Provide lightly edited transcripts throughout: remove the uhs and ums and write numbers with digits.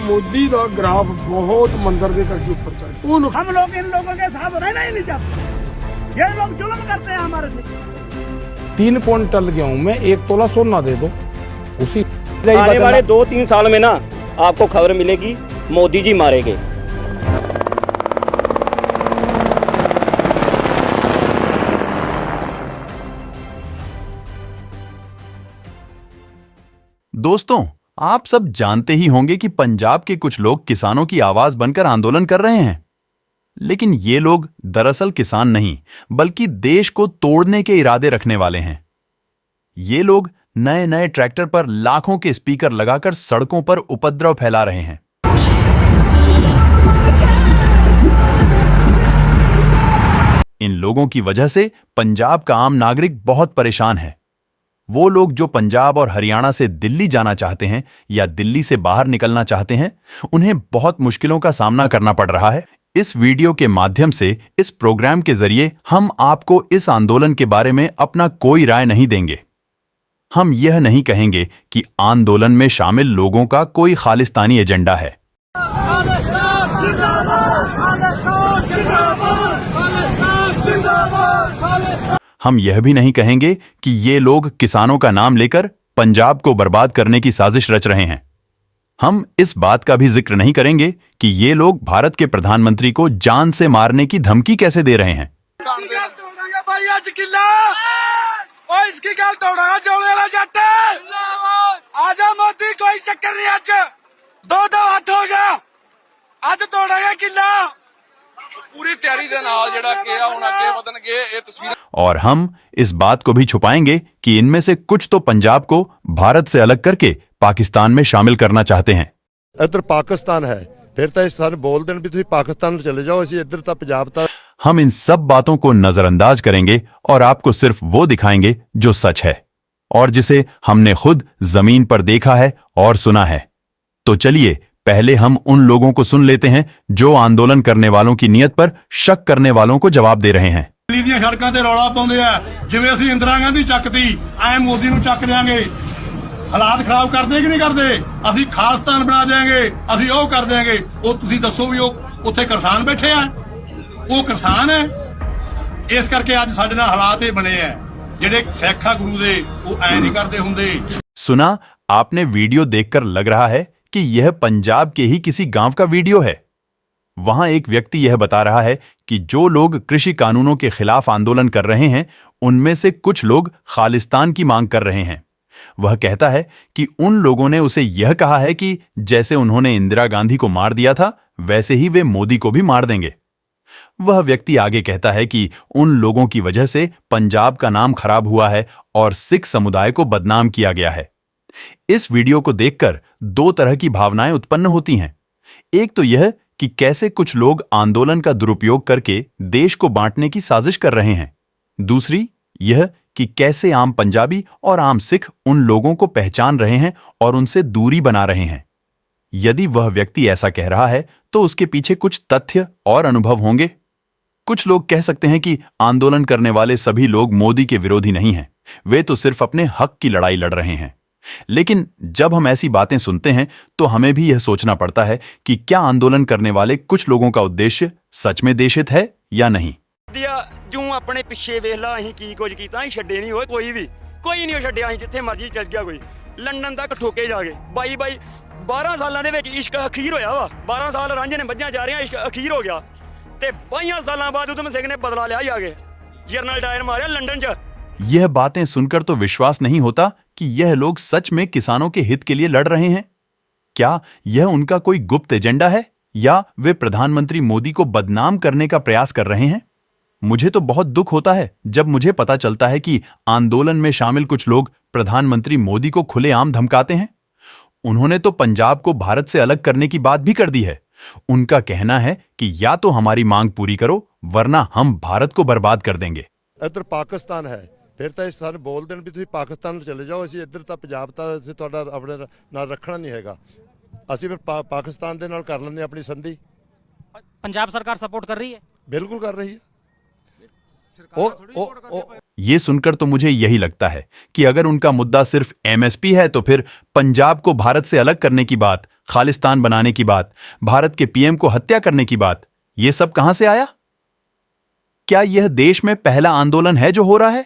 मोदी का ग्राफ बहुत मंदिर के करके ऊपर चढ़। हम लोग इन लोगों के साथ रहना ही नहीं चाहते। ये लोग जुल्म करते हैं हमारे से। 3 क्विंटल गेहूं में 1 तोला सोना दे दो, उसी आने वाले 2-3 साल में ना आपको खबर मिलेगी मोदी जी मारेंगे। दोस्तों, आप सब जानते ही होंगे कि पंजाब के कुछ लोग किसानों की आवाज बनकर आंदोलन कर रहे हैं। लेकिन ये लोग दरअसल किसान नहीं, बल्कि देश को तोड़ने के इरादे रखने वाले हैं। ये लोग नए नए ट्रैक्टर पर लाखों के स्पीकर लगाकर सड़कों पर उपद्रव फैला रहे हैं। इन लोगों की वजह से पंजाब का आम नागरिक बहुत परेशान है। वो लोग जो पंजाब और हरियाणा से दिल्ली जाना चाहते हैं या दिल्ली से बाहर निकलना चाहते हैं, उन्हें बहुत मुश्किलों का सामना करना पड़ रहा है। इस वीडियो के माध्यम से, इस प्रोग्राम के जरिए हम आपको इस आंदोलन के बारे में अपना कोई राय नहीं देंगे। हम यह नहीं कहेंगे कि आंदोलन में शामिल लोगों का कोई खालिस्तानी एजेंडा है। हम यह भी नहीं कहेंगे कि ये लोग किसानों का नाम लेकर पंजाब को बर्बाद करने की साजिश रच रहे हैं। हम इस बात का भी जिक्र नहीं करेंगे कि ये लोग भारत के प्रधानमंत्री को जान से मारने की धमकी कैसे दे रहे हैं। इसकी गल तोड़ा जोड़े वाला जट आजा मोदी, कोई चक्कर नहीं। अज 2-2 हथ हो जा, अज तोड़ेगा किला। पूरी तैयारी दे नाल जेड़ा कि हुण अगे वधणगे ये तस्वीर। और हम इस बात को भी छुपाएंगे कि इनमें से कुछ तो पंजाब को भारत से अलग करके पाकिस्तान में शामिल करना चाहते हैं। इधर पाकिस्तान है, फिर तो इस सारे बोल देन भी तुम पाकिस्तान चले जाओ, इसी इधर तक पंजाब तक। हम इन सब बातों को नजरअंदाज करेंगे और आपको सिर्फ वो दिखाएंगे जो सच है और जिसे हमने खुद जमीन पर देखा है और सुना है। तो चलिए पहले हम उन लोगों को सुन लेते हैं जो आंदोलन करने वालों की नीयत पर शक करने वालों को जवाब दे रहे हैं। सड़कों से रौला पाते हैं जिवें असीं इंदिरा गांधी चकती, ऐ मोदी नूं चक देंगे। हालात खराब कर दे कि नहीं करते? असीं खालिस्तान बना देंगे, असीं वो कर देंगे। वो तुसीं दसो भी उत्थे किसान बैठे हैं, वो किसान है। इस करके अज साडे नाल हालात ये बने हैं। जिहड़े सिख आ गुरु दे वो ऐ नहीं करते हुंदे। सुना, आपने वीडियो देखकर लग रहा है कि यह पंजाब के ही किसी गांव का वीडियो है। वहां एक व्यक्ति यह बता रहा है कि जो लोग कृषि कानूनों के खिलाफ आंदोलन कर रहे हैं, उनमें से कुछ लोग खालिस्तान की मांग कर रहे हैं। वह कहता है कि उन लोगों ने उसे यह कहा है कि जैसे उन्होंने इंदिरा गांधी को मार दिया था, वैसे ही वे मोदी को भी मार देंगे। वह व्यक्ति आगे कहता है कि उन लोगों की वजह से पंजाब का नाम खराब हुआ है और सिख समुदाय को बदनाम किया गया है। इस वीडियो को देखकर 2 तरह की भावनाएं उत्पन्न होती हैं। एक तो यह कि कैसे कुछ लोग आंदोलन का दुरुपयोग करके देश को बांटने की साजिश कर रहे हैं। दूसरी यह कि कैसे आम पंजाबी और आम सिख उन लोगों को पहचान रहे हैं और उनसे दूरी बना रहे हैं। यदि वह व्यक्ति ऐसा कह रहा है तो उसके पीछे कुछ तथ्य और अनुभव होंगे। कुछ लोग कह सकते हैं कि आंदोलन करने वाले सभी लोग मोदी के विरोधी नहीं हैं, वे तो सिर्फ अपने हक की लड़ाई लड़ रहे हैं। लेकिन जब हम ऐसी बातें सुनते हैं तो हमें भी यह सोचना पड़ता है कि क्या आंदोलन करने वाले कुछ लोगों का उद्देश्य सच में देशित है या नहीं। जूं अपने पिछे वेख ला, असीं की कुछ कीता, असीं छड्डे नहीं होए, कोई नहीं छड्डिया। असीं जिथे मर्जी चल गया, कोई लंडन तक ठोके जा गए। 12 सालों ਦੇ ਵਿੱਚ इश्क अखीर होया वा। 12 साल रांਝੇ ने मझां जा रहे हैं, इश्क अखीर हो गया ते 22 सालों बाद उधम सिंह ने बदला लिया जाके जनरल डायर मारिया लंदन च। यह बातें सुनकर तो विश्वास नहीं होता कि यह लोग सच में किसानों के हित के लिए लड़ रहे हैं। क्या यह उनका कोई गुप्त एजेंडा है या वे प्रधानमंत्री मोदी को बदनाम करने का प्रयास कर रहे हैं? मुझे तो बहुत दुख होता है जब मुझे पता चलता है कि आंदोलन में शामिल कुछ लोग प्रधानमंत्री मोदी को खुलेआम धमकाते हैं। उन्होंने तो पंजाब को भारत से अलग करने की बात भी कर दी है। उनका कहना है कि या तो हमारी मांग पूरी करो, वरना हम भारत को बर्बाद कर देंगे। इधर पाकिस्तान है, फिर तो इस सारे बोल देन भी तुम पाकिस्तान चले जाओ, इसी इधर तक पंजाब तक तुहाडा अपने नाल रखना नहीं हैगा। असीं फिर पाकिस्तान दे नाल कर लैंदे अपनी संधि। पंजाब सरकार सपोर्ट कर रही है? बिल्कुल कर रही है। ये सुनकर तो मुझे यही लगता है कि अगर उनका मुद्दा सिर्फ एमएसपी है तो फिर पंजाब को भारत से अलग करने की बात, खालिस्तान बनाने की बात, भारत के पीएम को हत्या करने की बात, ये सब कहां से आया? क्या यह देश में पहला आंदोलन है जो हो रहा है?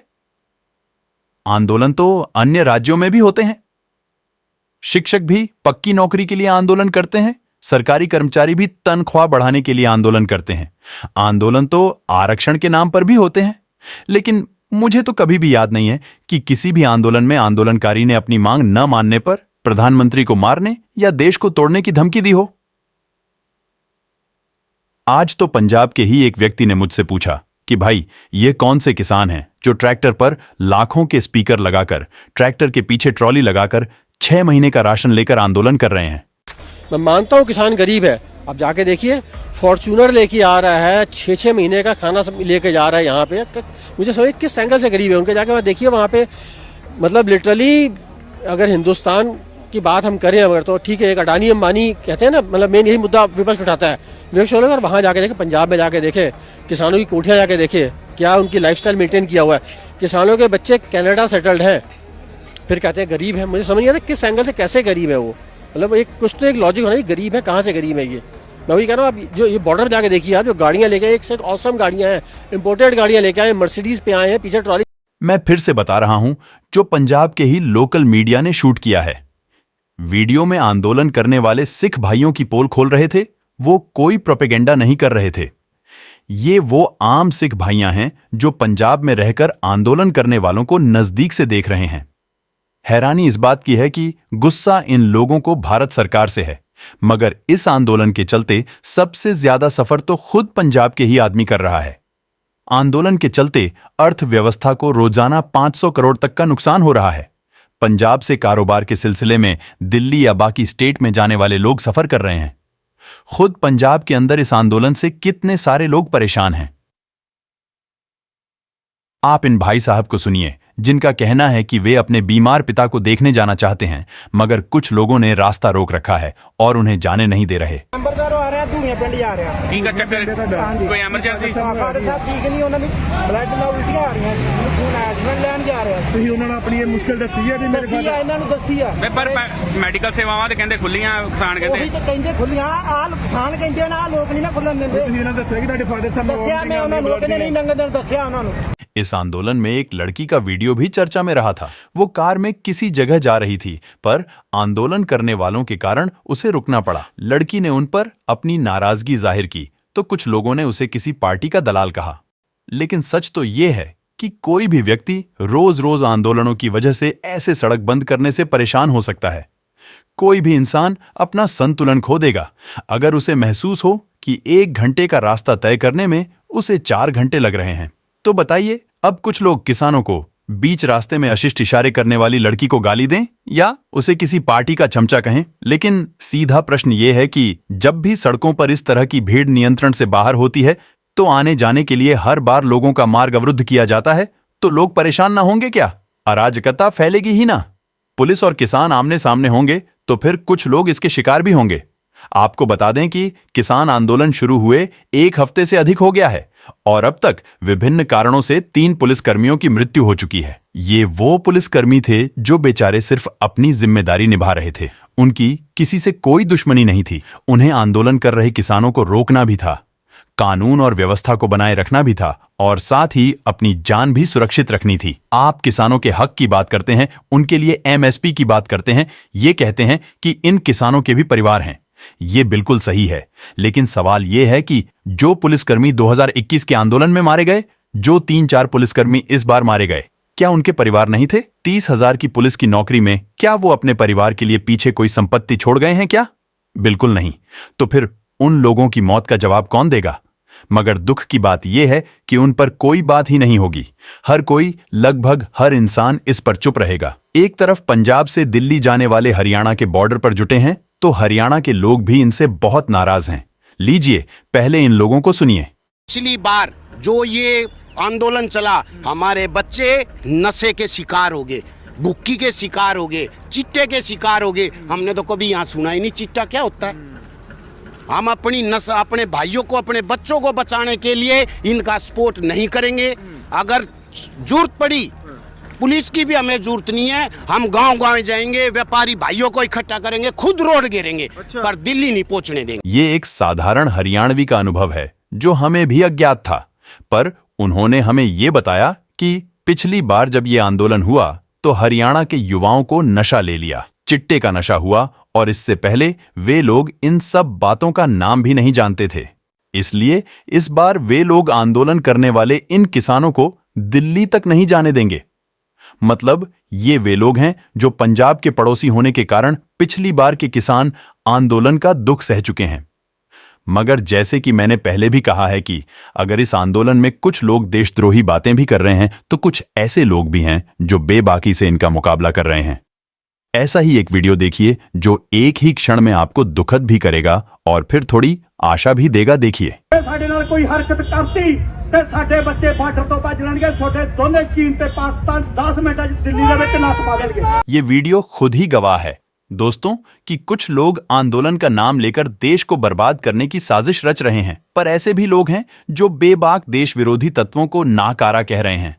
आंदोलन तो अन्य राज्यों में भी होते हैं। शिक्षक भी पक्की नौकरी के लिए आंदोलन करते हैं, सरकारी कर्मचारी भी तनख्वाह बढ़ाने के लिए आंदोलन करते हैं। आंदोलन तो आरक्षण के नाम पर भी होते हैं, लेकिन मुझे तो कभी भी याद नहीं है कि किसी भी आंदोलन में आंदोलनकारी ने अपनी मांग न मानने पर प्रधानमंत्री को मारने या देश को तोड़ने की धमकी दी हो। आज तो पंजाब के ही एक व्यक्ति ने मुझसे पूछा कि भाई ये कौन से किसान हैं जो ट्रैक्टर पर लाखों के स्पीकर लगाकर, ट्रैक्टर के पीछे ट्रॉली लगाकर 6 महीने का राशन लेकर आंदोलन कर रहे हैं। मैं मानता हूँ किसान गरीब है, आप जाके देखिए फॉर्च्यूनर लेके आ रहा है, 6-6 महीने का खाना लेके जा रहा है यहाँ पे। मुझे समझ किस एंगल से गरीब है उनके, जाके वहाँ देखिए वहाँ पे मतलब लिटरली अगर हिंदुस्तान की बात हम करें अगर तो ठीक है, एक अडानी अंबानी कहते हैं ना, मतलब मेन यही मुद्दा विपक्ष उठाता है। विपक्ष वाले अगर वहाँ जाके देखे, पंजाब में जाके देखे, किसानों की कोठियाँ जाके देखे, क्या उनकी लाइफस्टाइल मेंटेन किया हुआ है। किसानों के बच्चे कनाडा सेटल्ड हैं, फिर कहते हैं गरीब है। मुझे समझ नहीं आता किस एंगल से कैसे गरीब है वो, मतलब एक कुछ तो एक लॉजिक होना, गरीब है कहाँ से गरीब है ये। मैं वही कह रहा हूँ, आप जो ये बॉर्डर जाके देखिए, आप जो गाड़ियाँ लेके, एक से एक ऑसम गाड़ियाँ हैं, इंपोर्टेड गाड़ियाँ लेके आए, मर्सिडीज पे आए हैं, पीछे ट्रॉली। मैं फिर से बता रहा हूं जो पंजाब के ही लोकल मीडिया ने शूट किया है। वीडियो में आंदोलन करने वाले सिख भाइयों की पोल खोल रहे थे, वो कोई प्रोपेगेंडा नहीं कर रहे थे। ये वो आम सिख भाइयां हैं जो पंजाब में रहकर आंदोलन करने वालों को नजदीक से देख रहे हैं। हैरानी इस बात की है कि गुस्सा इन लोगों को भारत सरकार से है, मगर इस आंदोलन के चलते सबसे ज्यादा सफर तो खुद पंजाब के ही आदमी कर रहा है। आंदोलन के चलते अर्थव्यवस्था को रोजाना 500 करोड़ तक का नुकसान हो रहा है। पंजाब से कारोबार के सिलसिले में दिल्ली या बाकी स्टेट में जाने वाले लोग सफर कर रहे हैं। खुद पंजाब के अंदर इस आंदोलन से कितने सारे लोग परेशान हैं। आप इन भाई साहब को सुनिए जिनका कहना है कि वे अपने बीमार पिता को देखने जाना चाहते हैं, मगर कुछ लोगों ने रास्ता रोक रखा है और उन्हें जाने नहीं दे रहे। कोई एमरजेंसी ठीक नहीं, उन्होंने ब्लड ਨਾਲ ਉਲਟੀਆਂ ਆ ਰਹੀਆਂ ਸੀ, ਹੁਣ ਐਸਮੈਂਟ ਲੈਣ ਜਾ ਰਿਹਾ। ਤੁਸੀਂ ਉਹਨਾਂ ਨੂੰ ਆਪਣੀ ਇਹ ਮੁਸ਼ਕਲ ਦੱਸੀ ਹੈ ਵੀ ਮੇਰੇ ਫਾਦਰ ਇਹਨਾਂ ਨੂੰ ਦੱਸੀ ਆ। ਮੈਂ ਪਰ ਮੈਡੀਕਲ ਸੇਵਾਵਾਂ ਤੇ ਕਹਿੰਦੇ ਖੁੱਲੀਆਂ, ਕਿਸਾਨ ਕਹਿੰਦੇ ਉਹੀ ਤਾਂ ਕਹਿੰਦੇ ਖੁੱਲੀਆਂ, ਆ ਕਿਸਾਨ ਕਹਿੰਦੇ ਨਾ, ਲੋਕ ਨਹੀਂ ਨਾ ਖੁੱਲਣ ਦਿੰਦੇ। ਤੁਸੀਂ ਇਹਨਾਂ ਦੱਸਿਆ ਕਿ ਤੁਹਾਡੇ ਫਾਦਰ ਸਾਹਿਬ ਨੂੰ ਦੱਸਿਆ, ਮੈਂ ਉਹਨਾਂ ਨੂੰ ਕਹਿੰਦੇ ਨਹੀਂ ਨੰਗੇ ਦਿਨ ਦੱਸਿਆ ਉਹਨਾਂ ਨੂੰ। इस आंदोलन में एक लड़की का वीडियो भी चर्चा में रहा था। वो कार में किसी जगह जा रही थी, पर आंदोलन करने वालों के कारण उसे रुकना पड़ा। लड़की ने उन पर अपनी नाराजगी जाहिर की तो कुछ लोगों ने उसे किसी पार्टी का दलाल कहा। लेकिन सच तो यह है कि कोई भी व्यक्ति रोज रोज आंदोलनों की वजह से ऐसे सड़क बंद करने से परेशान हो सकता है। कोई भी इंसान अपना संतुलन खो देगा अगर उसे महसूस हो कि 1 घंटे का रास्ता तय करने में उसे 4 घंटे लग रहे हैं। तो बताइए, अब कुछ लोग किसानों को बीच रास्ते में अशिष्ट इशारे करने वाली लड़की को गाली दें या उसे किसी पार्टी का चमचा कहें? लेकिन सीधा प्रश्न यह है कि जब भी सड़कों पर इस तरह की भीड़ नियंत्रण से बाहर होती है तो आने जाने के लिए हर बार लोगों का मार्ग अवरुद्ध किया जाता है, तो लोग परेशान ना होंगे क्या? अराजकता फैलेगी ही ना। पुलिस और किसान आमने सामने होंगे तो फिर कुछ लोग इसके शिकार भी होंगे। आपको बता दें कि किसान आंदोलन शुरू हुए 1 हफ्ते से अधिक हो गया है और अब तक विभिन्न कारणों से 3 पुलिसकर्मियों की मृत्यु हो चुकी है। ये वो पुलिसकर्मी थे जो बेचारे सिर्फ अपनी जिम्मेदारी निभा रहे थे। उनकी किसी से कोई दुश्मनी नहीं थी। उन्हें आंदोलन कर रहे किसानों को रोकना भी था, कानून और व्यवस्था को बनाए रखना भी था और साथ ही अपनी जान भी सुरक्षित रखनी थी। आप किसानों के हक की बात करते हैं, उनके लिए एमएसपी की बात करते हैं, ये कहते हैं कि इन किसानों के भी परिवार हैं। ये बिल्कुल सही है, लेकिन सवाल यह है कि जो पुलिसकर्मी 2021 के आंदोलन में मारे गए, जो 3-4 पुलिसकर्मी इस बार मारे गए, क्या उनके परिवार नहीं थे? 30,000 की पुलिस की नौकरी में क्या वो अपने परिवार के लिए पीछे कोई संपत्ति छोड़ गए हैं क्या? बिल्कुल नहीं। तो फिर उन लोगों की मौत का जवाब कौन देगा? मगर दुख की बात यह है कि उन पर कोई बात ही नहीं होगी। हर कोई, लगभग हर इंसान इस पर चुप रहेगा। एक तरफ पंजाब से दिल्ली जाने वाले हरियाणा के बॉर्डर पर जुटे हैं, तो हरियाणा के लोग भी इनसे बहुत नाराज हैं। लीजिए, पहले इन लोगों को सुनिए। पिछली बार जो ये आंदोलन चला, हमारे बच्चे नशे के शिकार हो गए, भुक्की के शिकार हो गए, चिट्टे के शिकार हो गए। हमने तो कभी यहाँ सुना ही नहीं चिट्टा क्या होता है। हम अपनी नस्ल, अपने भाइयों को, अपने बच्चों को बचाने के लिए इनका सपोर्ट नहीं करेंगे। अगर जरूरत पड़ी पुलिस की भी हमें जरूरत नहीं है, हम गांव-गांव जाएंगे, व्यापारी भाइयों को इकट्ठा करेंगे, खुद रोड घेरेंगे, पर दिल्ली नहीं पहुंचने देंगे। ये एक साधारण हरियाणवी का अनुभव है जो हमें भी अज्ञात था, पर उन्होंने हमें ये बताया कि पिछली बार जब ये आंदोलन हुआ तो हरियाणा के युवाओं को नशा ले लिया, चिट्टे का नशा हुआ, और इससे पहले वे लोग इन सब बातों का नाम भी नहीं जानते थे। इसलिए इस बार वे लोग आंदोलन करने वाले इन किसानों को दिल्ली तक नहीं जाने देंगे। मतलब ये वे लोग हैं जो पंजाब के पड़ोसी होने के कारण पिछली बार के किसान आंदोलन का दुख सह चुके हैं। मगर जैसे कि मैंने पहले भी कहा है कि अगर इस आंदोलन में कुछ लोग देशद्रोही बातें भी कर रहे हैं तो कुछ ऐसे लोग भी हैं जो बेबाकी से इनका मुकाबला कर रहे हैं। ऐसा ही एक वीडियो देखिए जो एक ही क्षण में आपको दुखद भी करेगा और फिर थोड़ी आशा भी देगा। देखिए। ਸਾਡੇ ਨਾਲ ਕੋਈ ਹਰਕਤ ਕਰਤੀ ਤੇ ਸਾਡੇ ਬੱਚੇ ਬਾਰਡਰ ਤੋਂ ਭੱਜ ਲੈਣਗੇ, ਛੋਟੇ ਦੋਨੇ ਚੀਨ ਤੇ ਪਾਕਿस्तान 10 ਮਿੰਟਾਂ 'ਚ ਦਿੱਲੀ ਦੇ ਵਿੱਚ ਨੱਥ ਪਾ ਦੇਣਗੇ। ये वीडियो खुद ही गवाह है दोस्तों कि कुछ लोग आंदोलन का नाम लेकर देश को बर्बाद करने की साजिश रच रहे हैं, पर ऐसे भी लोग हैं जो बेबाक देश विरोधी तत्वों को नाकारा कह रहे हैं।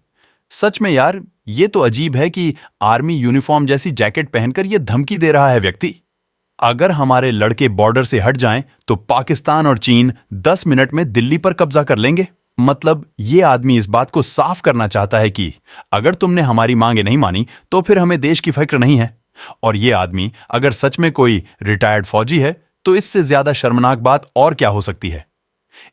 सच में यार, ये तो अजीब है कि आर्मी यूनिफॉर्म जैसी जैकेट पहनकर यह धमकी दे रहा है व्यक्ति। अगर हमारे लड़के बॉर्डर से हट जाएं तो पाकिस्तान और चीन 10 मिनट में दिल्ली पर कब्जा कर लेंगे। मतलब ये आदमी इस बात को साफ करना चाहता है कि अगर तुमने हमारी मांगे नहीं मानी तो फिर हमें देश की फिक्र नहीं है। और ये आदमी अगर सच में कोई रिटायर्ड फौजी है तो इससे ज्यादा शर्मनाक बात और क्या हो सकती है।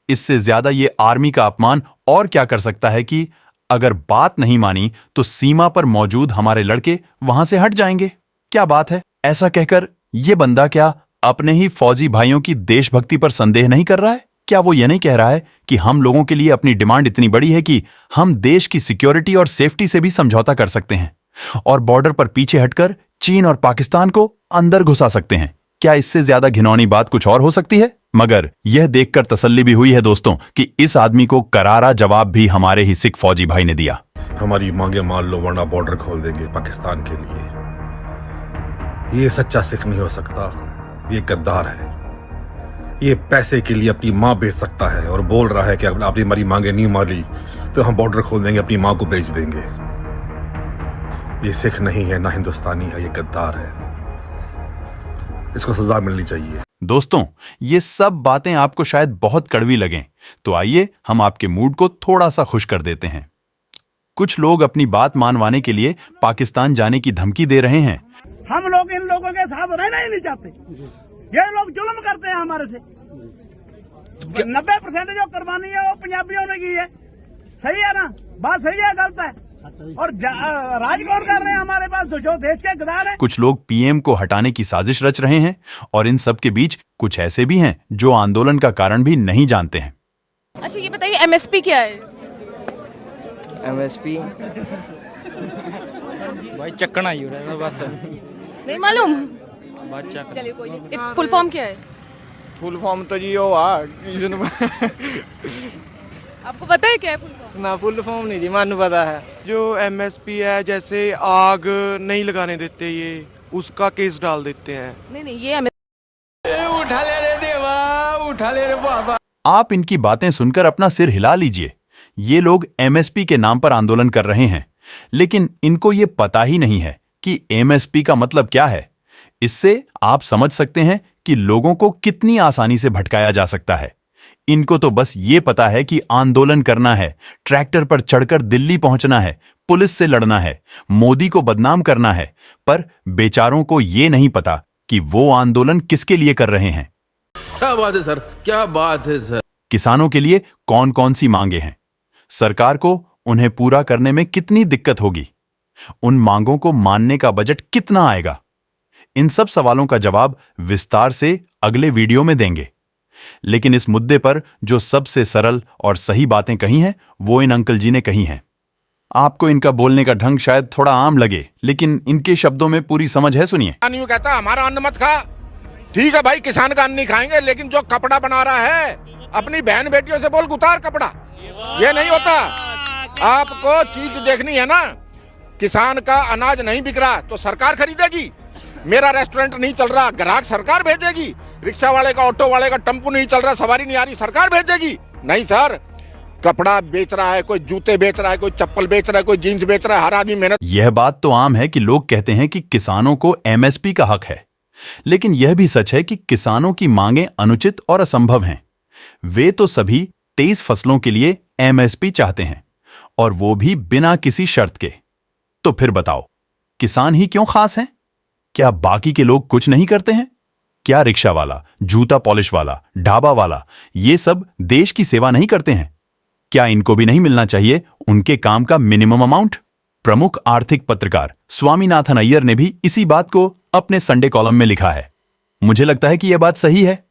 इससे ज्यादा ये आर्मी का अपमान और क्या कर सकता है कि अगर बात नहीं मानी तो सीमा पर मौजूद हमारे लड़के वहां से हट जाएंगे। क्या बात है। ऐसा कहकर ये बंदा क्या अपने ही फौजी भाइयों की देशभक्ति पर संदेह नहीं कर रहा है? क्या वो ये नहीं कह रहा है कि हम लोगों के लिए अपनी डिमांड इतनी बड़ी है कि हम देश की सिक्योरिटी और सेफ्टी से भी समझौता कर सकते हैं और बॉर्डर पर पीछे हटकर चीन और पाकिस्तान को अंदर घुसा सकते हैं? क्या इससे ज्यादा घिनौनी बात कुछ और हो सकती है? मगर यह देखकर तसल्ली भी हुई है दोस्तों कि इस आदमी को करारा जवाब भी हमारे ही सिख फौजी भाई ने दिया। हमारी मांगे मान लो वरना बॉर्डर खोल देंगे पाकिस्तान के लिए। ये सच्चा सिख नहीं हो सकता, ये गद्दार है। ये पैसे के लिए अपनी माँ बेच सकता है और बोल रहा है कि अगर आपने हमारी मांगे नहीं मानी तो हम बॉर्डर खोल देंगे, अपनी माँ को बेच देंगे। ये सिख नहीं है, ना हिंदुस्तानी है, ये गद्दार है। इसको सजा मिलनी चाहिए। दोस्तों, ये सब बातें आपको शायद बहुत कड़वी लगें, तो आइए हम आपके मूड को थोड़ा सा खुश कर देते हैं। कुछ लोग अपनी बात मानवाने के लिए पाकिस्तान जाने की धमकी दे रहे हैं। हम लोग इन लोगों के साथ रहना ही नहीं चाहते। ये लोग जुल्म करते हैं हमारे से। 90% जो कुर्बानी है वो पंजाबियों ने की है। सही है ना? बात सही है, गलत है? और राज कौन कर रहे हैं हमारे पास? जो देश के गद्दार हैं। कुछ लोग पीएम को हटाने की साजिश रच रहे हैं और इन सब के बीच कुछ ऐसे भी हैं जो आंदोलन का कारण भी नहीं जानते हैं। अच्छा ये बताइए एमएसपी क्या है? एमएसपी भाई चक्कना ही हो रहा है बस। नहीं मालूम? बच्चा चलिए कोई नहीं। फुल फॉर्म क्या है? फुल फॉर्म तो जी वो आपको पता है क्या है फुल फॉर्म? ना फुल फॉर्म नहीं जी, मानू पता है। जो एमएसपी है, जैसे आग नहीं लगाने देते, ये उसका केस डाल देते हैं। नहीं ये उठा ले रे देवा, उठा ले रे बाबा। आप इनकी बातें सुनकर अपना सिर हिला लीजिए। ये लोग एमएसपी के नाम पर आंदोलन कर रहे हैं, लेकिन इनको ये पता ही नहीं है कि एमएसपी का मतलब क्या है। इससे आप समझ सकते हैं कि लोगों को कितनी आसानी से भटकाया जा सकता है। इनको तो बस ये पता है कि आंदोलन करना है, ट्रैक्टर पर चढ़कर दिल्ली पहुंचना है, पुलिस से लड़ना है, मोदी को बदनाम करना है, पर बेचारों को ये नहीं पता कि वो आंदोलन किसके लिए कर रहे हैं। क्या बात है सर, क्या बात है सर। किसानों के लिए कौन कौन सी मांगे हैं, सरकार को उन्हें पूरा करने में कितनी दिक्कत होगी, उन मांगों को मानने का बजट कितना आएगा, इन सब सवालों का जवाब विस्तार से अगले वीडियो में देंगे। लेकिन इस मुद्दे पर जो सबसे सरल और सही बातें कही हैं वो इन अंकल जी ने कही हैं। आपको इनका बोलने का ढंग शायद थोड़ा आम लगे, लेकिन इनके शब्दों में पूरी समझ है। सुनिए। कहता हमारा अन्न मत खा, ठीक है भाई, किसान का अन्न नहीं खाएंगे, लेकिन जो कपड़ा बना रहा है अपनी बहन बेटियों से बोल उतार कपड़ा। ये नहीं होता। आपको चीज देखनी है ना, किसान का अनाज नहीं बिक रहा तो सरकार खरीदेगी। मेरा रेस्टोरेंट नहीं चल रहा, ग्राहक सरकार भेजेगी। रिक्शा वाले का, ऑटो वाले का टेम्पो नहीं चल रहा, सवारी नहीं आ रही, सरकार भेजेगी? नहीं सर, कपड़ा बेच रहा है, कोई जूते बेच रहा है, कोई चप्पल बेच रहा है, कोई जीन्स बेच रहा है, हर आदमी मेहनत। यह बात तो आम है कि लोग कहते हैं कि किसानों को एमएसपी का हक है, लेकिन यह भी सच है कि किसानों की मांगें अनुचित और असंभव हैं। वे तो सभी 23 फसलों के लिए एमएसपी चाहते हैं, और वो भी बिना किसी शर्त के। तो फिर बताओ, किसान ही क्यों खास हैं? क्या बाकी के लोग कुछ नहीं करते हैं? क्या रिक्शा वाला, जूता पॉलिश वाला, ढाबा वाला, ये सब देश की सेवा नहीं करते हैं? क्या इनको भी नहीं मिलना चाहिए उनके काम का मिनिमम अमाउंट? प्रमुख आर्थिक पत्रकार स्वामीनाथन अय्यर ने भी इसी बात को अपने संडे कॉलम में लिखा है। मुझे लगता है कि यह बात सही है।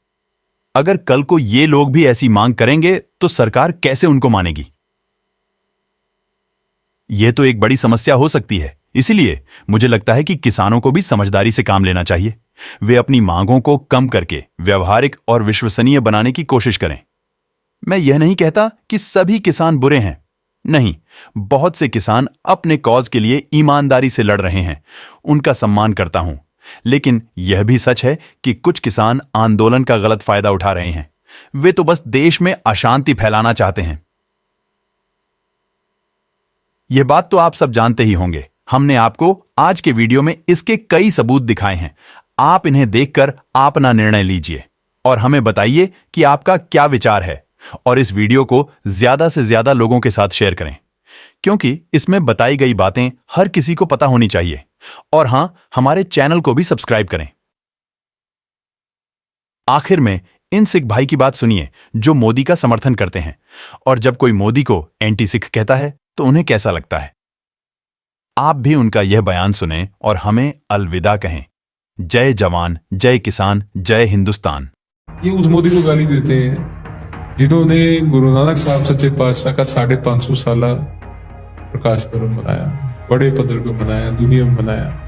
अगर कल को ये लोग भी ऐसी मांग करेंगे तो सरकार कैसे उनको मानेगी? यह तो एक बड़ी समस्या हो सकती है। इसीलिए मुझे लगता है कि किसानों को भी समझदारी से काम लेना चाहिए। वे अपनी मांगों को कम करके व्यवहारिक और विश्वसनीय बनाने की कोशिश करें। मैं यह नहीं कहता कि सभी किसान बुरे हैं, नहीं, बहुत से किसान अपने कॉज के लिए ईमानदारी से लड़ रहे हैं, उनका सम्मान करता हूं। लेकिन यह भी सच है कि कुछ किसान आंदोलन का गलत फायदा उठा रहे हैं। वे तो बस देश में अशांति फैलाना चाहते हैं। यह बात तो आप सब जानते ही होंगे। हमने आपको आज के वीडियो में इसके कई सबूत दिखाए हैं। आप इन्हें देखकर अपना निर्णय लीजिए और हमें बताइए कि आपका क्या विचार है, और इस वीडियो को ज्यादा से ज्यादा लोगों के साथ शेयर करें, क्योंकि इसमें बताई गई बातें हर किसी को पता होनी चाहिए। और हां, हमारे चैनल को भी सब्सक्राइब करें। आखिर में इन सिख भाई की बात सुनिए जो मोदी का समर्थन करते हैं, और जब कोई मोदी को एंटी सिख कहता है तो उन्हें कैसा लगता है। आप भी उनका यह बयान सुनें और हमें अलविदा कहें। जय जवान, जय किसान, जय हिंदुस्तान। ये उस मोदी को गाली देते हैं जिन्होंने गुरु नानक साहब सच्चे पातशाह का 550 साला प्रकाश पर्व मनाया, बड़े पदर पे मनाया, दुनिया में मनाया।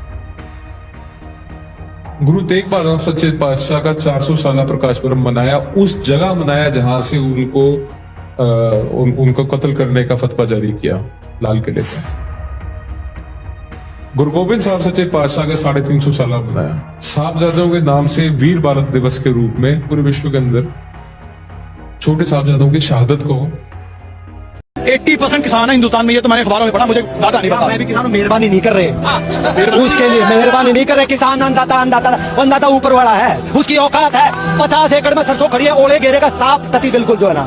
गुरु तेग बहादुर सच्चे पातशाह का 400 साला प्रकाश पर्व मनाया, उस जगह मनाया जहां से उनको कत्ल करने का फतवा जारी किया, लाल किले पे। गुरु गोबिंद साहब सच्चे पातशाह का 350 साला मनाया। साहबजादों के नाम से वीर भारत दिवस के रूप में पूरे विश्व के अंदर छोटे साहबजादों की शहादत को 80% किसान है हिंदुस्तान में, ये तो मैंने अखबारों में पढ़ा, मुझे ज्यादा नहीं पता। मैं भी किसानों मेहरबानी नहीं कर रहे, उसके लिए मेहरबानी नहीं कर रहे। किसान अन्नदाता ऊपर वाला है, उसकी औकात है। 50 एकड़ में सरसों खड़ी है, ओले घेरे का साफ तती बिल्कुल जो है ना।